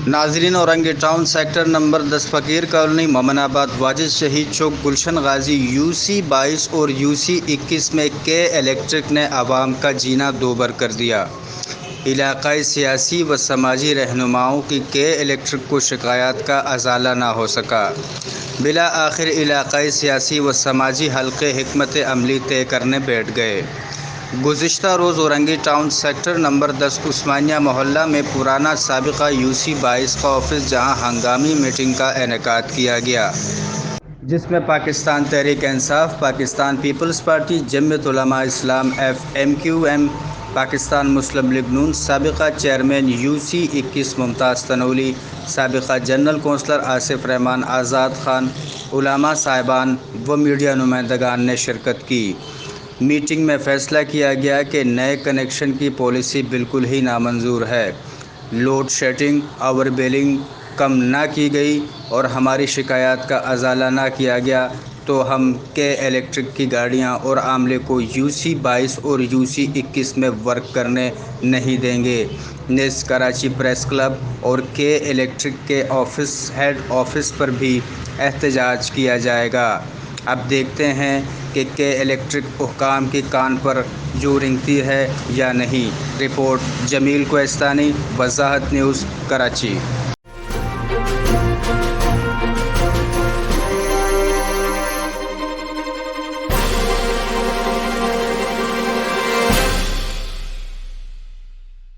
नाजरीन, Orangi town sector number 10 फ़कीर colony मोमिन आबाद वाजिद शहीद चौक गुलशन गाजी यूसी 22 और यूसी 21 में के इलेक्ट्रिक ने आवाम का जीना दोबर कर दिया। इलाक़ाई सियासी व समाजी रहनुमाओं की के इलेक्ट्रिक को शिकायत का अजाला ना हो सका। बिला आखिर इलाक़ाई सियासी व समाजी हल्क़े हिकमत अमली तय करने बैठ गए। गुज़िश्ता रोज़ औरंगी टाउन सेक्टर नंबर 10 उस्मानिया मोहल्ला में पुराना साबिक़ा यूसी 22 का ऑफिस जहां हंगामी मीटिंग का इनेकाद किया गया, जिसमें Pakistan Tehreek Insaf, Pakistan Peoples Party, Jamiat Ulema Islam FMQM, Pakistan Muslim League Noon, साबिक़ा चेयरमैन यूसी 21 मुमताज़ तनौली, साबिक़ा जनरल कौंसलर आसिफ रहमान आज़ाद खान, उलमा साहिबान व मीडिया नुमाइंदगान ने शिरकत की। मीटिंग में फ़ैसला किया गया कि नए कनेक्शन की पॉलिसी बिल्कुल ही नामंजूर है। लोड शेडिंग, ओवर बिलिंग कम ना की गई और हमारी शिकायत का अजाला ना किया गया तो हम के इलेक्ट्रिक की गाड़ियां और आमले को यूसी 22 और यूसी 21 में वर्क करने नहीं देंगे। नेस कराची प्रेस क्लब और के इलेक्ट्रिक के हेड ऑफिस पर भी एहतजाज किया जाएगा। अब देखते हैं कि के इलेक्ट्रिक हुकाम के कान पर जो रिंगती है या नहीं। Report Jameel Kohistani, Wazahat news, Karachi.